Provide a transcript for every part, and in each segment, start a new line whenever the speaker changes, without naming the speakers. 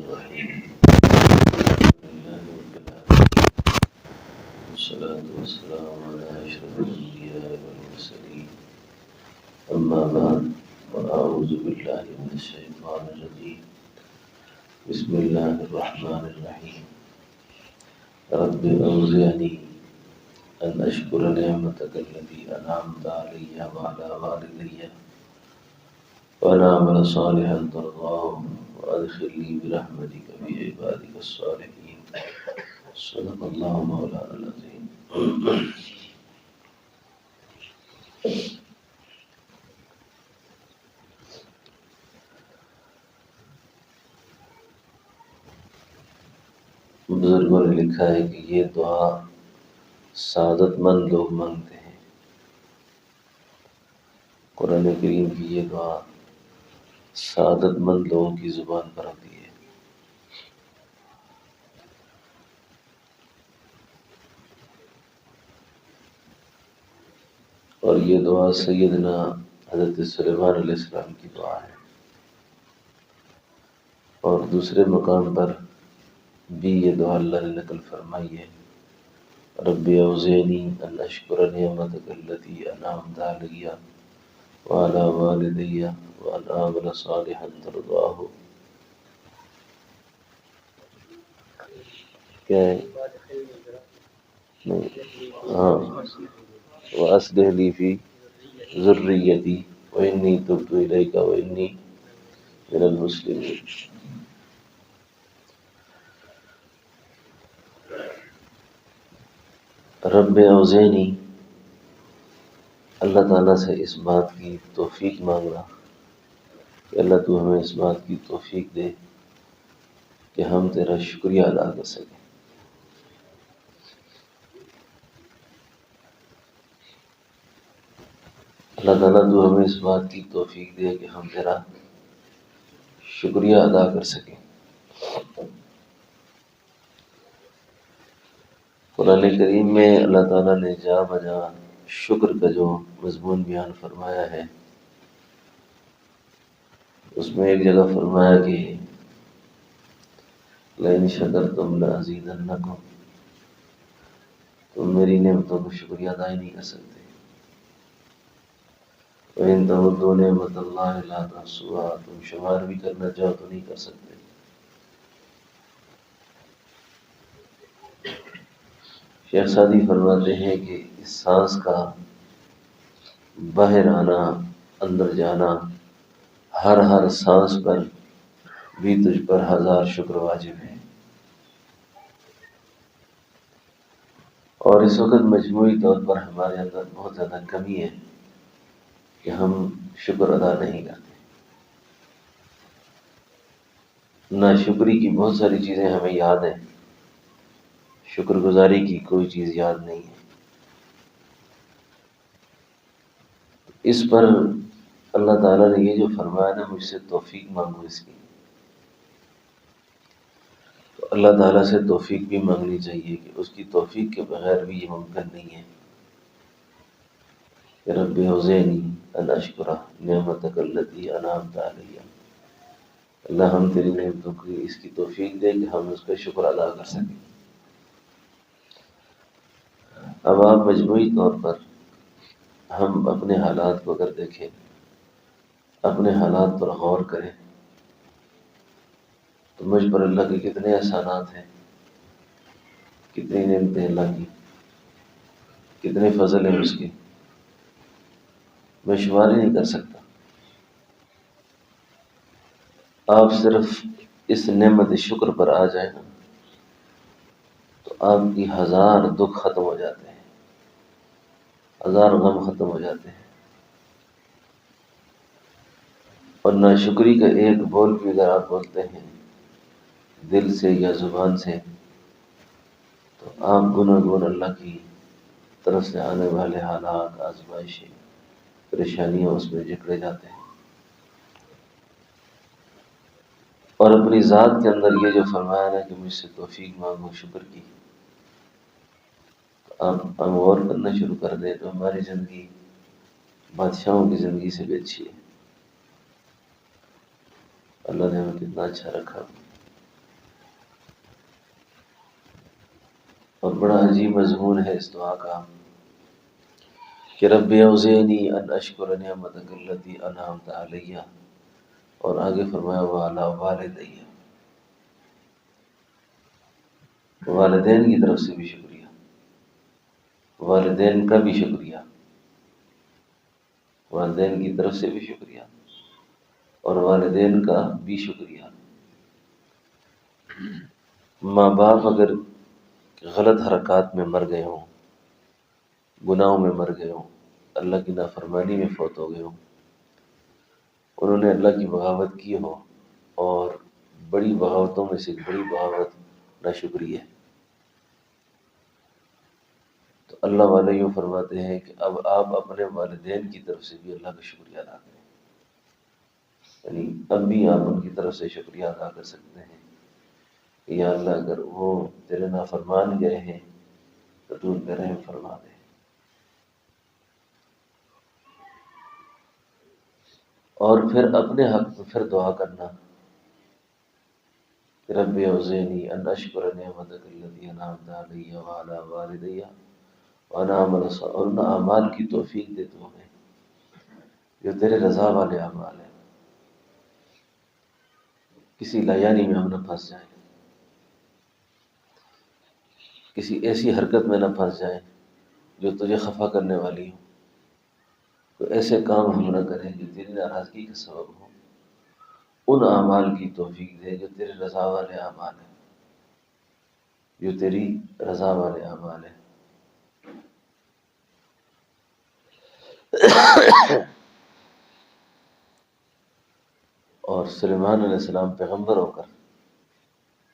الرحيم الحمد لله رب العالمين والصلاة والسلام على أشرف الأنبياء والمرسلين أما بعد وأعوذ بالله من الشيطان الرجيم بسم الله الرحمن الرحيم رب أوزعني أن أشكر نعمتك التي أنعمت علي وعلى والدي وأن أعمل صالحا ترضاه وأدخلني برحمتك في عبادك الصالحين صدق الله مولانا العظيم. بزرگوں نے لکھا ہے کہ یہ دعا سعادت مند لوگ مانگتے ہیں. قرآن کریم کی یہ دعا سعادت مند لوگوں کی زبان پر ہوتی ہے. اور یہ دعا سیدنا حضرت سلیمان علیہ السلام کی دعا ہے. اور دوسرے مقام پر بھی یہ دعا اللہ نے نقل فرمائی ہے. رب اوزعنی ان اشکر نعمتک التی انعمت علی وعلی والدی وان اعمل صالحا ترضاہ. کیا ہے؟ ہاں وَأَصْلِحْ لِي فِي ذُرِّيَّتِي وَإِنِّي تُبْتُ إِلَيْكَ وَإِنِّي مِنَ الْمُسْلِمِينَ. رب اوزعنی، اللہ تعالیٰ سے اس بات کی توفیق مانگنا کہ اللہ تو ہمیں اس بات کی توفیق دے کہ ہم تیرا شکریہ ادا کر سکیں. اللہ تعالیٰ تو ہمیں اس بات کی توفیق دے کہ ہم تیرا شکریہ ادا کر سکیں. قرآن کریم میں اللہ تعالیٰ نے جا بجا شکر کا جو مضمون بیان فرمایا ہے، اس میں ایک جگہ فرمایا کہ لَإِن شَكَرْتُمْ لَأَزِيدَنَّكُمْ، تم میری نعمتوں کو شکریہ ادا ہی نہیں کر سکتے. وَإِن تَعُدُّوا نِعْمَتَ اللَّهِ لَا تُحْصُوهَا، تم شمار بھی کرنا چاہو تو نہیں کر سکتے. شیخ سعدی فرماتے ہیں کہ اس سانس کا باہر آنا، اندر جانا، ہر سانس پر بھی تجھ پر 1000 شکر واجب ہے. اور اس وقت مجموعی طور پر ہمارے اندر بہت زیادہ کمی ہے کہ ہم شکر ادا نہیں کرتے. ناشکری کی بہت ساری چیزیں ہمیں یاد ہیں، شکر گزاری کی کوئی چیز یاد نہیں ہے. اس پر اللہ تعالیٰ نے یہ جو فرمایا نا، مجھ سے توفیق مانگو اس کی، تو اللہ تعالیٰ سے توفیق بھی مانگنی چاہیے کہ اس کی توفیق کے بغیر بھی یہ ممکن نہیں ہے. کہ رب اوزعنی ان اشکر نعمتک التی انعمت علی، اللہ ہم تیری نعمتوں کی اس کی توفیق دے کہ ہم اس کا شکر ادا کر سکیں. اب آپ مجموعی طور پر ہم اپنے حالات کو اگر دیکھیں، اپنے حالات پر غور کریں، تو مجھ پر اللہ کے کتنے احسانات ہیں، کتنی نعمتیں اللہ کی، کتنے فضل ہیں اس کے، میں شمار ہی نہیں کر سکتا. آپ صرف اس نعمت شکر پر آ جائیں نا، تو آپ کی 1000 دکھ ختم ہو جاتے ہیں، 1000 غم ختم ہو جاتے ہیں. اور ناشکری کا ایک بول بھی اگر آپ بولتے ہیں دل سے یا زبان سے، تو آپ گناہ اللہ کی طرف سے آنے والے حالات، آزمائشیں، پریشانیاں اس میں جکڑے جاتے ہیں. اور اپنی ذات کے اندر یہ جو فرمایا ہے کہ مجھ سے توفیق مانگو شکر کی، تو آپ ہم غور کرنا شروع کر دیں تو ہماری زندگی بادشاہوں کی زندگی سے بھی اچھی ہے. اللہ نے ہمیں کتنا اچھا رکھا. اور بڑا عجیب مضمون ہے اس دعا کا کہ رب اوزعنی ان اشکر نعمتک التی انعمت علی، اور آگے فرمایا وعلی والدی، والدین کی طرف سے بھی شکریہ، والدین کا بھی شکریہ، والدین کی طرف سے بھی شکریہ اور والدین کا بھی شکریہ۔ ماں باپ اگر غلط حرکات میں مر گئے ہوں، گناہوں میں مر گئے ہوں، اللہ کی نافرمانی میں فوت ہو گئے ہوں، انہوں نے اللہ کی بغاوت کی ہو، اور بڑی بغاوتوں میں سے ایک بڑی بغاوت ناشکری ہے، تو اللہ والے یوں فرماتے ہیں کہ اب آپ اپنے والدین کی طرف سے بھی اللہ کا شکریہ ادا کریں، یعنی اب بھی آپ ان کی طرف سے شکریہ ادا کر سکتے ہیں کہ یا اللہ اگر وہ تیرے نافرمان گئے ہیں تو تو ان پہ رحم فرما دے۔ اور پھر اپنے حق میں پھر دعا کرنا کہ رب اوزعنی ان اشکر نعمتک التی انعمت علی وعلی والدی وان اعمل صالحا، اور ان اعمال کی توفیق دے تو ہمیں جو تیرے رضا والے اعمال ہیں، کسی لایانی میں ہم نہ پھنس جائیں، کسی ایسی حرکت میں نہ پھنس جائیں جو تجھے خفا کرنے والی ہو، تو ایسے کام ہم نہ کریں جو تیری ناراضگی کا سبب ہو، ان اعمال کی توفیق دے جو تیرے رضا والے اعمال ہیں، جو تیری رضا والے اعمال ہیں۔ اور سلیمان علیہ السلام پیغمبر ہو کر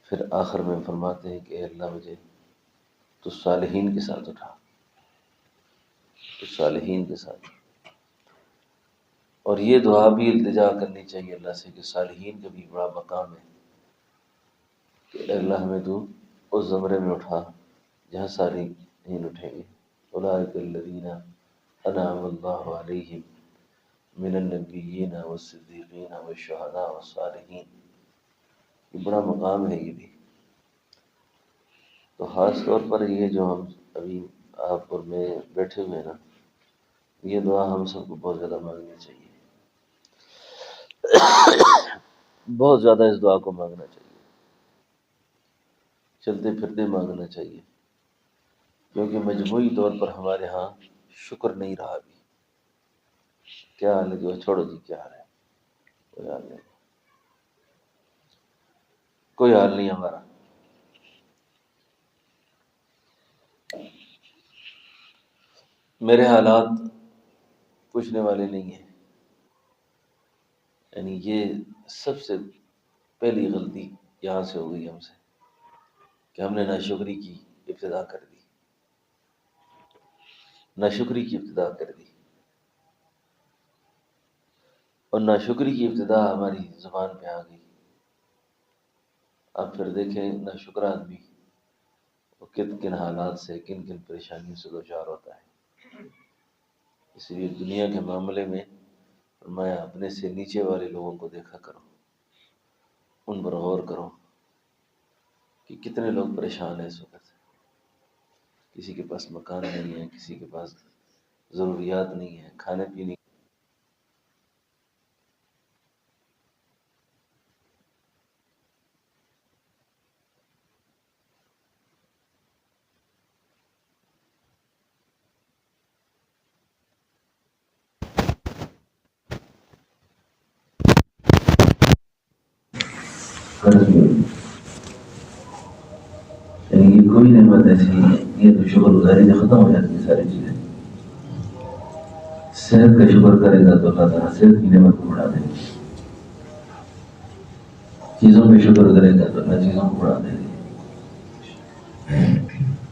پھر آخر میں فرماتے ہیں کہ اے اللہ مجھے تو صالحین کے ساتھ اٹھا، تو صالحین کے ساتھ، اور یہ دعا بھی التجا کرنی چاہیے اللہ سے کہ صالحین کا بھی بڑا مقام ہے کہ اے اللہ ہمیں تو اس زمرے میں اٹھا جہاں صالحین اٹھیں گے، اولئک الذین انعم اللہ علیہم من النبیین والصدیقین والشہداء والصالحین، یہ بڑا مقام ہے یہ بھی۔ تو خاص طور پر یہ جو ہم ابھی آپ اور میں بیٹھے ہوئے ہیں نا، یہ دعا ہم سب کو بہت زیادہ مانگنی چاہیے، بہت زیادہ اس دعا کو مانگنا چاہیے، چلتے پھرتے مانگنا چاہیے، کیونکہ مجموعی طور پر ہمارے ہاں شکر نہیں رہا ابھی۔ کیا حال ہے جو چھوڑو جی، کیا حال ہے، کوئی حال نہیں، کوئی حال نہیں ہمارا۔ میرے حالات پوچھنے والے نہیں ہیں، یعنی یہ سب سے پہلی غلطی یہاں سے ہو گئی ہم سے کہ ہم نے ناشکری کی ابتدا کر دی، ناشکری کی ابتدا کر دی، اور ناشکری کی ابتدا ہماری زبان پہ آ گئی۔ اب پھر دیکھیں ناشکر آدمی وہ کن کن حالات سے، کن کن پریشانیوں سے دوچار ہوتا ہے۔ اس لیے دنیا کے معاملے میں فرمایا اپنے سے نیچے والے لوگوں کو دیکھا کرو، ان پر غور کرو کہ کتنے لوگ پریشان ہیں اس وقت، کسی کے پاس مکان نہیں ہے، کسی کے پاس ضروریات نہیں ہے، کھانے پینے یعنی یہ کوئی نعمت ایسی نہیں ہے، یہ تو شکر گزاری سے ختم ہو جاتی ہے ساری چیزیں۔ صحت کا شکر کرے گا تو اللہ تعالیٰ صحت کی نعمت کو بڑھا دے گا، چیزوں پہ شکر کرے گا تو اللہ چیزوں کو بڑھا دے گا۔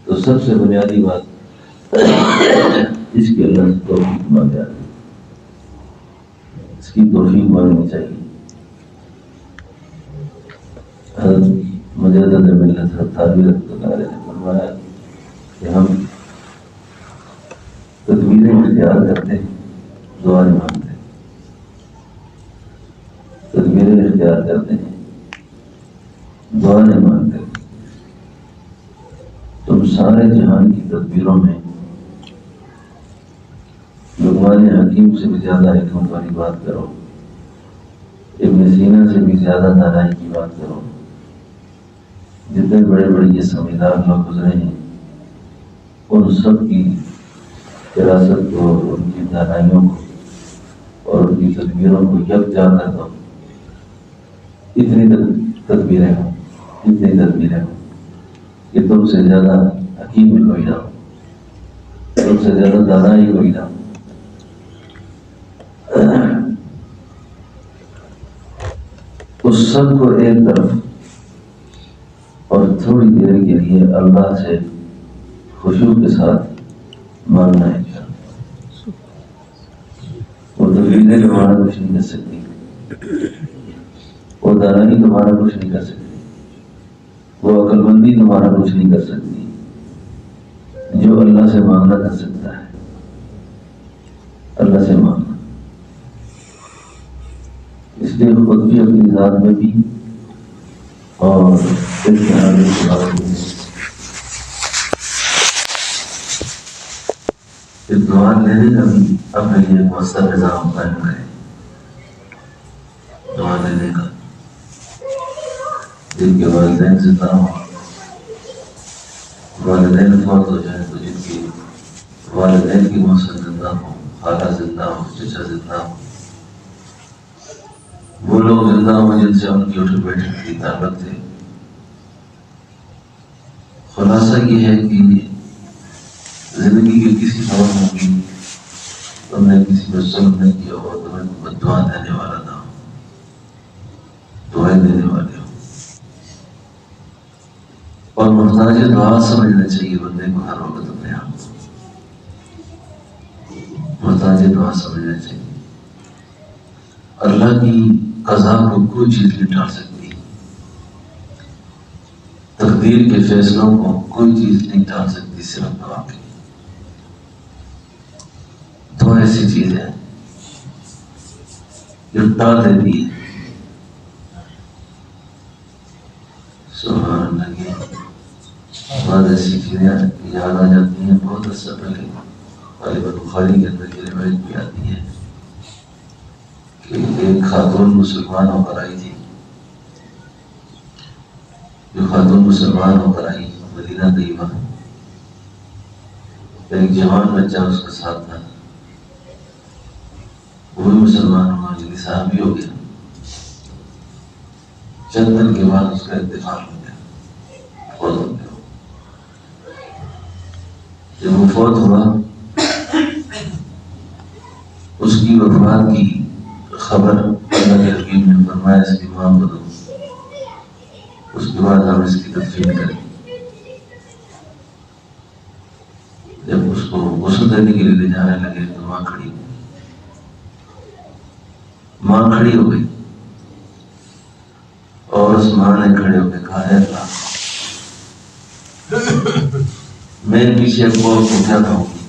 تو سب سے بنیادی بات اس کی اللہ سے توفیق مانگا، اس کی توفیق مانگنی چاہیے۔ مجدد ملت حتیٰ نے فرمایا کہ ہم تدبیریں اختیار کرتے ہیں، دعا نہیں مانگتے، تدبیریں اختیار کرتے ہیں، دعا نہیں مانگتے۔ تم سارے جہان کی تدبیروں میں لقمان حکیم سے بھی زیادہ حکمت والی بات کرو، ابن سینا سے بھی زیادہ دانائی کی بات کرو۔ جتنے بڑے بڑے یہ سمجھدار لوگ گزرے ہیں ان سب کی فراست کو، ان کی دانائیوں کو اور ان کی تدبیروں کو یکجا کر دو۔ اتنی تدبیریں ہوں، اتنی تدبیریں ہوں کہ تم سے زیادہ حکیم بھی کوئی نہ ہو، تم سے زیادہ دانائی کوئی نہ ہو۔ اس سب کو ایک طرف اور تھوڑی دیر کے لیے اللہ سے خشوع کے ساتھ مانگنا ہے۔ کیا وہ تدبیریں تمہارا کچھ نہیں کر سکتی، وہ دانائی تمہارا کچھ نہیں کر سکتی، وہ عقل مندی تمہارا کچھ نہیں کر سکتی۔ جو اللہ سے مانگنا کر سکتا ہے، اللہ سے مانگنا۔ اس لیے خود بھی اپنی ذات میں بھی اور اس طرح کے بارے میں دعا لینے کا بھی اپنے لیے مؤثر نظام قائم کریں۔ دعا لینے کا جن کے والدین زندہ ہوں، والدین فوت ہو جائیں تو جن کی والدین کی موسم زندہ ہوں، خالہ زندہ ہوں، چچا زندہ ہوں، وہ لوگ زندہ ہوں جن سے ان کی اٹھ بیٹھنے کی طاقت ہے۔ خلاصہ یہ ہے کہ زندگی کے کسی دور میں بھی تم نے کسی پر ظلم نہیں کیا ہو، تمہیں دعا دینے والا نہ ہو، دعائیں دینے والے ہو۔ اور محتاج دعا سمجھنا چاہیے بندے کو ہر وقت اپنے آپ کو محتاج دعا سمجھنا چاہیے۔ اللہ کی قضا کو کوئی چیز نہیں ٹال سکتی، تقدیر کے فیصلوں کو کوئی چیز نہیں ٹال سکتی، صرف دعا کی۔ دعا ایسی چیز ہے جو ٹال دیتی ہے۔ سبحان اللہ کی بعض ایسی چیزیں یاد آ جاتی ہیں۔ بہت عرصہ پہلے غالباً بخاری کے اندر یہ روایت بھی آتی ہے کہ ایک خاتون مسلمان ہو کر آئی تھی، جو خاتون مسلمان ہو کر آئی مدینہ طیبہ، ایک جوان بچہ اس کے ساتھ تھا، وہ بھی مسلمان ہوا، جلدی صحابی ہو گیا۔ چند دن کے بعد اس کا انتقال ہو گیا، فوت ہو گیا۔ جب وہ فوت ہوا، اس کی وفات کی خبر اللہ کے حکیم نے فرمایا اس کی ماں کو دو، اس کے بعد ہم اس کی تدفین کریں۔ جب اس کو غسل دینے کے لیے لے جانے لگے تو ماں کھڑی ہو گئی، اور اس ماں نے کھڑے ہو کے کہا، اے اللہ، میں پیچھے کو کیا کہوں گی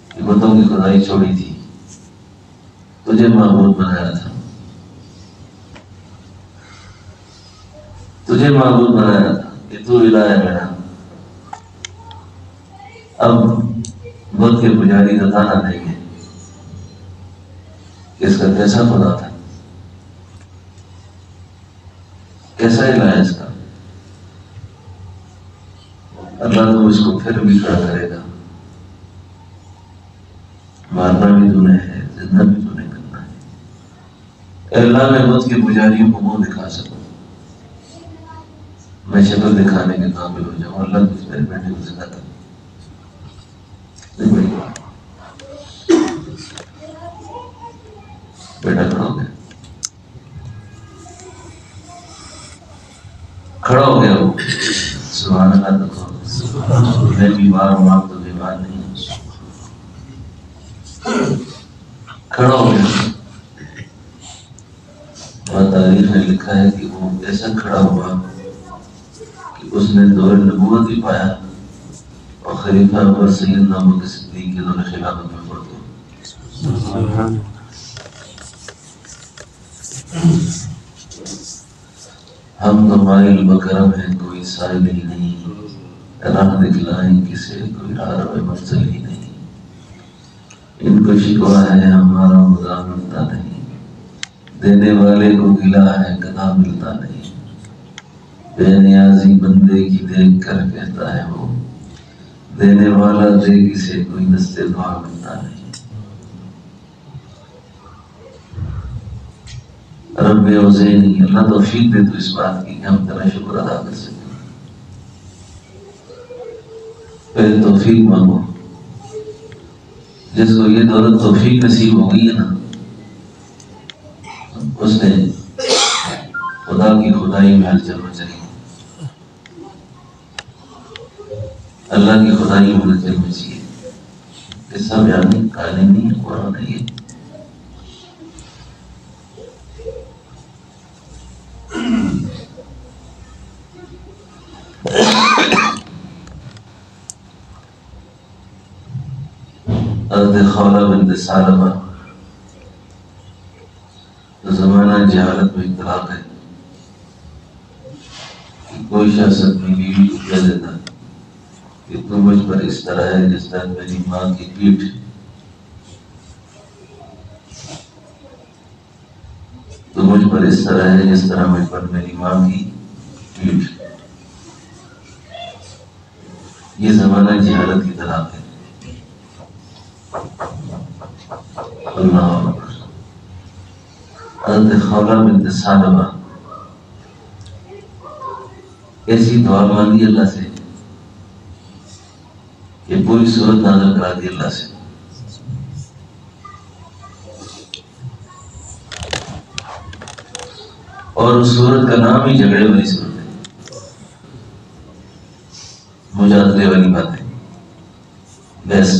کہ بتوں کی خدائی چھوڑی تھی، تجھے معبود بنایا تھا، تجھے معبود بنایا تھا کہ تو الہ ہے میرا، اب بت کے پجاری کا تانا دیں گے کہ اس کا کیسا خدا تھا، کیسا الہ ہے اس کا، اللہ تو اس کو پھر بھی کھڑا کرے گا، مارنا بھی تو نے ہے، زندہ بھی تو نے کرنا ہے۔ اے اللہ، میں بت کے پجاریوں کو منہ دکھا سکوں، میں شکل دکھانے کے قابل ہو جاؤں، اللہ تجھ میرے بیٹے کو زندہ کر۔ بیٹا کھڑا ہو گیا، وہ سبحان اللہ تو میں بیمار ہوں، آپ تو بیمار نہیں، کھڑا ہو گیا۔ اور تاریخ میں لکھا ہے کہ وہ ایسا کھڑا ہوا کہ اس نے دور نبوت بھی پایا، اور خلیفہ عمر سیدنا ابو بکر صدیق کے دور خلافت میں فوت ہوا۔ ہم تو مائل بکرم ہیں، کوئی سائل ہی نہیں، راہ دکھلائیں کسے کوئی راہ منزل ہی نہیں، ان کو شکوا ہے ہمارا خدا ملتا نہیں، دینے والے کو گلا ہے گدا ملتا نہیں، بے نیازی بندے کی دیکھ کر کہتا ہے وہ، دینے والا دے کسے کوئی دستے دعا ملتا نہیں۔ رب اوزینی، اللہ توفیق دے تو اس بات کی کہ ہم تیرا شکر ادا کر سکیں۔ پہلے توفیق مانگو، جس کو یہ دولت توفیق نصیب ہو گئی ہے نا، اس نے خدا کی خدائی میں ہلچل مچائی، اللہ کی خدائی میں ہلچل مچی ہے۔ قصہ بیانی کہانی نہیں ہے، قرآن ہے یہ۔ حضرت خولہ بنت ثعلبہ زمانہ جہالت میں اطلاق ہے کہ کوئی شخص اپنی بیوی کو کہہ دیتا کہ تو مجھ پر اس طرح ہے جس طرح میری ماں کی پیٹھ، تو مجھ پر اس طرح ہے جس طرح مجھ پر میری ماں کی پیٹھ۔ یہ زمانہ جہالت کی طلاق ہے۔ اللہ اکبر۔ حضرت خولہ بنت ثعلبہ ایسی دعا مانگی اللہ سے کہ پوری صورت نازل کرا دی اللہ سے۔ اور اس صورت کا نام ہی جھگڑے والی صورت ہے، مجادلے والی باتیں، بس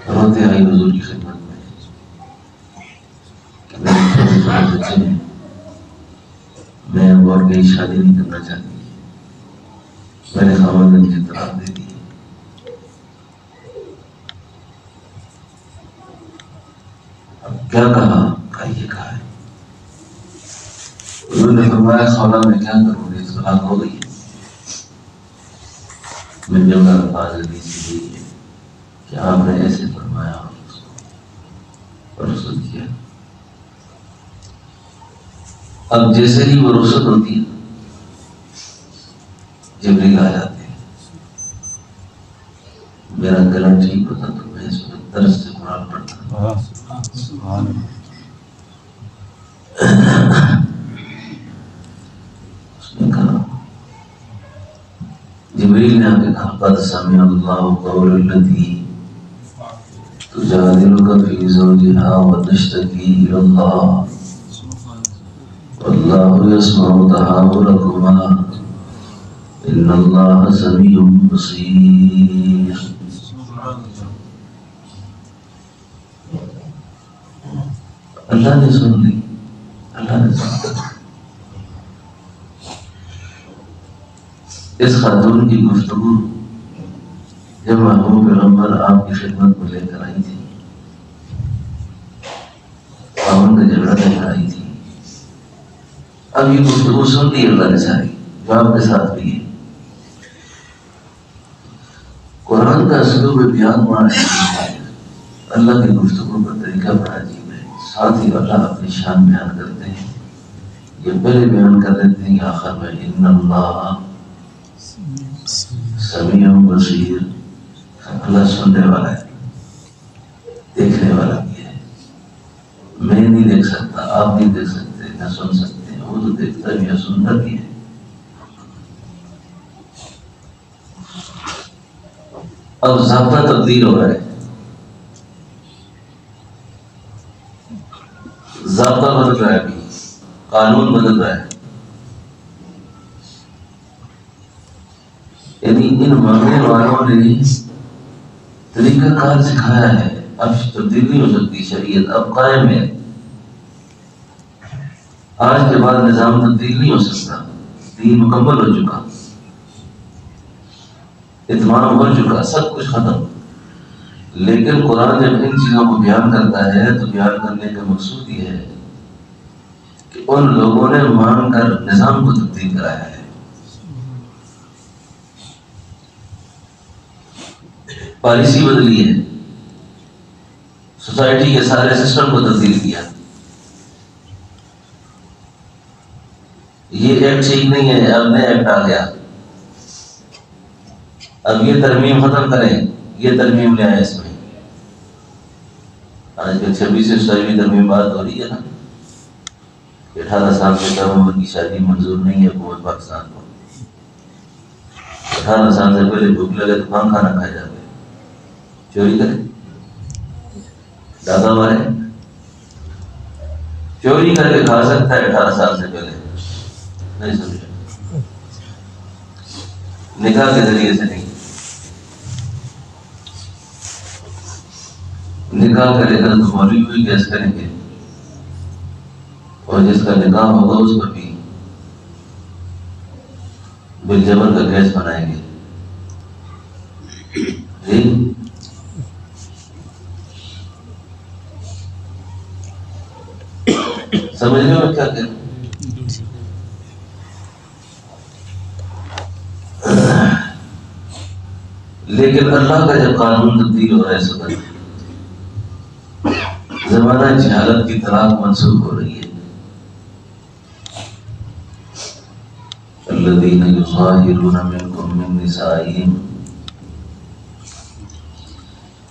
روتے آئی حضور کی خدمت میں کہ میرے چھوٹے چھوٹے بچے ہیں، میں اب اور کہیں شادی نہیں کرنا چاہتی، میں نے خاوند نے مجھے طلاق دے دی۔ اب کیا کہا یہ کہا ہے، انہوں نے فرمایا خولہ میں کیا کروں گی، طلاق ہو گئی ہے۔ میں نے اپنا الفاظ حدیث سے دی ہے کہ آپ نے ایسے فرمایا اور رسول کیا۔ اب جیسے ہی وہ رخصت ہوتی ہے جبریل آ جاتے ہیں، میرا گلا ٹھیک ہوتا تو میں اس وقت درس سے قرآن پڑھتا۔ اس نے کہا، جبریل نے آ کے کہا قد سمع اللہ قول التی تجادلک فی زوجہا وتشتکی الی اللہ واللہ یسمع تحاورکما ان اللہ سمیع بصیر۔ اللہ نے سن لی، اللہ نے سن لی۔ اس خاتون کی گفتگو جب محبوب پیغمبر آپ کی خدمت میں لے کر آئی تھی، خاوند کا جھگڑا لے کر آئی تھی، اب یہ گفتگو سن لی اللہ نے ساری، جو آپ کے ساتھ بھی ہے۔ قرآن کا اسلوب بیان بڑا عجیب ہے، اللہ کی گفتگو کا طریقہ بڑا عجیب ہے۔ ساتھ ہی اللہ اپنی شان بیان کرتے ہیں، یہ پہلے بیان کر دیتے ہیں کہ آخر میں ان اللہ سمیع بصیر، اللہ سننے والا ہے، دیکھنے والا بھی ہے۔ میں نہیں دیکھ سکتا، آپ نہیں دیکھ سکتے، نہ سن سکتے، وہ تو دیکھتا بھی ہے، سنتا بھی ہے۔ اب ضابطہ تبدیل ہو رہا ہے، ضابطہ بدل رہا ہے، ابھی قانون بدل رہا ہے۔ یعنی ان مانگنے والوں نے طریقہ کار سکھایا ہے، اب تبدیل نہیں ہو سکتی، شریعت اب قائم ہے۔ آج کے بعد نظام تبدیل نہیں ہو سکتا، دین مکمل ہو چکا، اتمام ہو چکا، سب کچھ ختم۔ لیکن قرآن جب ان چیزوں کو بیان کرتا ہے تو بیان کرنے کا مقصود یہ ہے کہ ان لوگوں نے مان کر نظام کو تبدیل کرایا ہے. پالیسی بدلی ہے، سوسائٹی کے سارے سسٹم کو تبدیل کیا. یہ ایکٹ ٹھیک نہیں ہے، اب نیا ایکٹ آ گیا، اب یہ ترمیم ختم کریں، یہ ترمیم لے آئے. اس میں آج کل 26 سے 27 ترمیم بات ہو رہی ہے نا، 18 سال سے کم عمر کی شادی منظور نہیں ہے حکومت پاکستان کو. 18 سال سے پہلے بھوک لگے تو کام کھانا کھائے جاتے، چوری کرے، ڈاکہ مارے، چوری کر کے کھا سکتا ہے 18 سال سے پہلے. نہیں سمجھا؟ نکاح کے ذریعے سے نہیں. نکاح کرے گا تو مولوی بھی کیس کریں گے، اور جس کا نکاح ہوگا اس پر بھی بالجبر کا کیس بنائیں گے. جی سمجھنے میں کیا کہنا. لیکن اللہ کا جب قانون تبدیل ہو رہا ہے سب زمانہ جہالت کی طلاق منسوخ ہو رہی ہے. الذین یظاہرون منکم من نسائہم،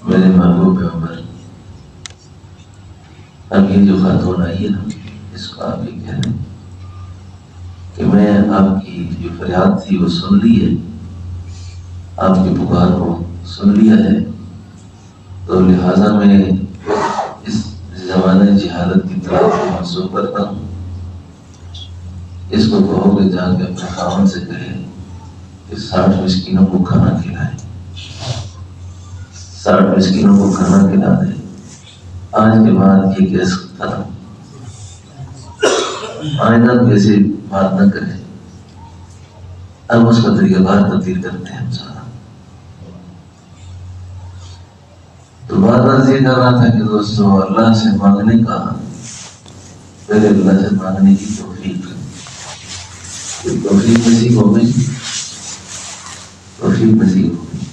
میرے محبوب عمر، اب یہ جو خاتون آئی ہے نا، اس کو آپ یہ کہہ دیں کہ میں آپ کی جو فریاد تھی وہ سن لی ہے، آپ کی پکار کو سن لیا ہے، تو لہٰذا میں اس زمانہ جہالت کی طرف کو منسوخ کرتا ہوں. اس کو کہو کہ جا کے اپنے خاوند سے کہے کہ 60 مسکینوں کو کھانا کھلائے، 60 مسکینوں کو کھانا کھلا دے. آج کے بعد یہ کیس ختم، آئندہ کیسے بات نہ کرے. اب اس کا طریقہ کار تبدیل کرتے ہیں ہم سارا. تو بات عرض یہ کر رہا تھا کہ دوستو، اللہ سے مانگنے کا پہلے اللہ سے مانگنے کی توفیق نصیب ہو گئی، توفیق نصیب ہو گئی،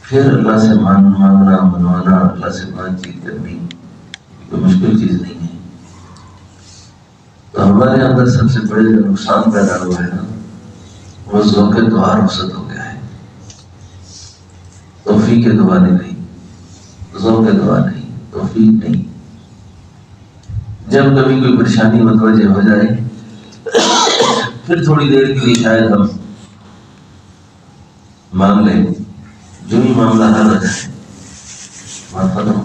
پھر اللہ سے مانگنا منوانا، اللہ سے بات چیت کرنی کوئی مشکل چیز نہیں ہے. تو ہمارے اندر سب سے بڑے جو نقصان پیدا ہوا ہے نا، وہ ذوق دعا رخصت ہو گیا ہے. توفیق دعا نہیں، ذوق دعا نہیں، توفیق نہیں. جب کبھی کوئی پریشانی متوجہ ہو جائے، پھر تھوڑی دیر کے لیے شاید ہم مانگ لیں، جو ہی معاملہ حل ہو جائے بات ختم.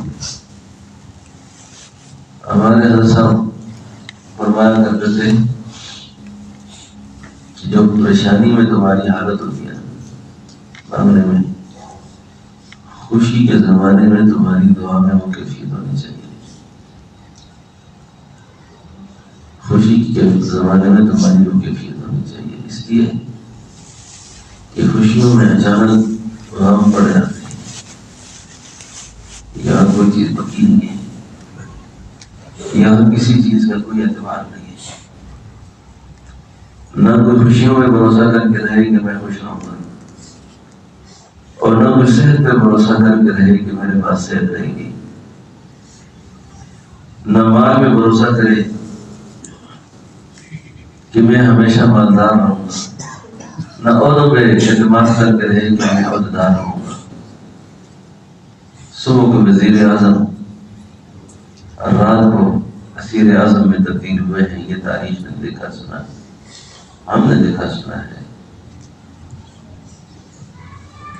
ہمارے حضرت صاحب فرمایا کرتے تھے کہ جو پریشانی میں تمہاری حالت ہوتی ہے مانگنے میں، خوشی کے زمانے میں تمہاری دعا میں وہ کیفیت ہونی چاہیے. خوشی کے زمانے میں تمہاری وہ کیفیت ہونی چاہیے، اس لیے کہ خوشیوں میں اچانک غم پڑ جاتے ہیں. یہاں کوئی چیز پکی نہیں ہے، یہاں کسی چیز کا کوئی اعتبار نہیں ہے. نہ کوئی خوشیوں میں بھروسہ کر کے رہے کہ میں خوش رہوں گا، اور نہ کوئی صحت پہ بھروسہ کر کے رہے کہ میرے پاس صحت رہے گی. نہ مال پہ بھروسہ کرے کہ میں ہمیشہ مالدار رہوں گا، نہ عہدوں پہ اعتماد کر کے رہے کہ میں عہدیدار رہوں گا. صبح کو وزیر اعظم اور رات کو اسیر اعظم میں تبدیل ہوئے ہیں. یہ تاریخ نے دیکھا سنا ہے، ہم نے دیکھا سنا ہے.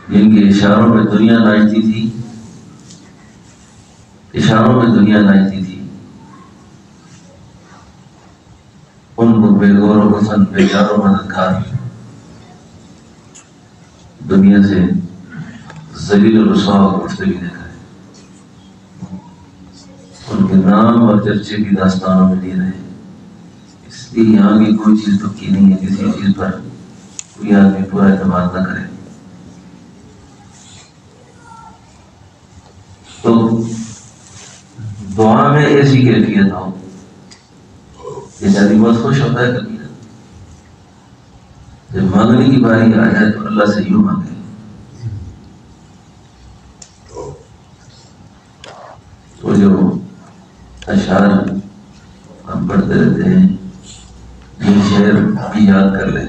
جن کے اشاروں میں دنیا ناچتی تھی، اشاروں میں دنیا ناچتی تھی، ان کو بے غور و حسن، بے یار و مددگار دنیا سے ذلیل و رسوا اٹھتے بھی دیکھا ہے. ان کے نام اور چرچے کی داستانوں میں نہیں رہے. اس لیے یہاں کی کوئی چیز پکی نہیں ہے، کسی چیز پر کوئی آدمی پورا اعتماد نہ کرے. تو دعا میں ایسی کیفیت ہو یہ شادی بہت خوش ہوتا ہے کبھی، جب مانگنے کی باری آ جائے تو اللہ سے یوں مانگے. وہ جو اشعار ہم پڑھتے رہتے ہیں، یہ شعر بھی یاد کر لیں،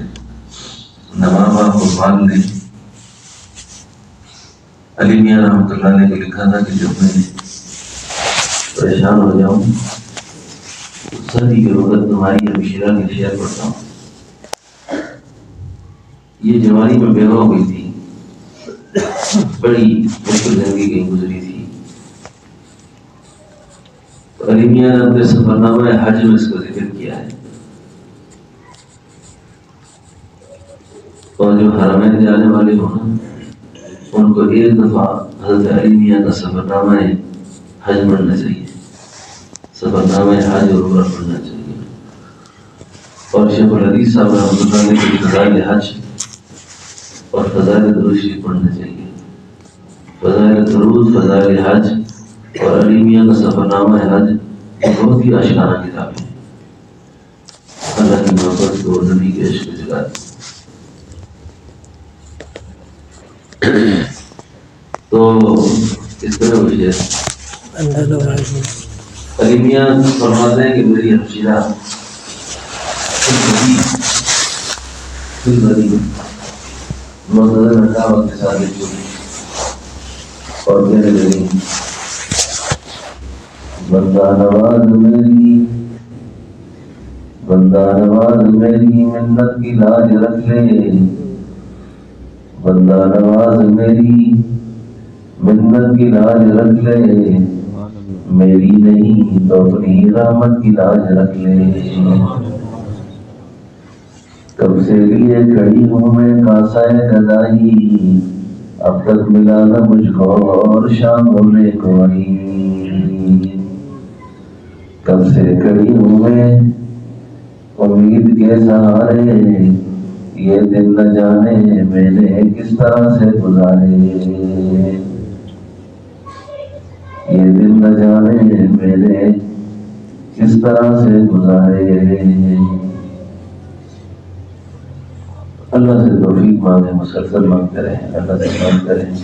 نوابہ کو پال لیں. علی میاں رحمۃ اللہ علیہ کو لکھا تھا کہ جب میں پریشان ہو جاؤں سردی کے وقت تمہاری ہمشیرہ کے شعر پڑھتا ہوں. یہ جوانی میں بیوہ ہو گئی تھی، بڑی مشکل زندگی کہیں گزری تھی. تو علی میاں نے اپنے سفرنامہ حج میں اس کا ذکر کیا ہے. اور جو حرمین جانے والے ہوں ان کو ایک دفعہ حضرت علی میاں کا سفرنامہ حج پڑھنا چاہیے، سفرنامہ حج اور عمرہ پڑھنا چاہیے. اور شیخ الحدیث صاحب رحمۃ اللہ علیہ کی فضائل حج اور فضائل درود شریف پڑھنا چاہیے. فضائل درود، فضائل حج اور علی میاں کا سفرنامہ حج بہت ہی اشکارا کتاب ہے. اللہ کی محبت کو نبی کے عشق جگاتی. تو اس طرح مجھے علی میاں فرماتے ہیں کہ میری ہمشیرہ منتظر نقاب کے ساتھ اور کہنے لگی بندہ نواز میری، بندہ نواز میری منت کی لاج رکھ لے، بندہ نواز میری منت کی لاج رکھ لے، میری نہیں تو اپنی رحمت کی لاج رکھ لے. کب سے لیے کھڑی ہوں میں کاسائے گدائی، اب تک ملا نہ مجھ کو اور شام ہونے کو آئی. کب سے کھڑی ہوں میں امید کے سہارے، یہ دن نہ جانے میں نے کس طرح سے گزارے، یہ دن نہ جانے میں نے کس طرح سے گزارے. اللہ سے توفیق مانگے، مسلسل مانگتے رہیں، اللہ سے مانگتے رہیں.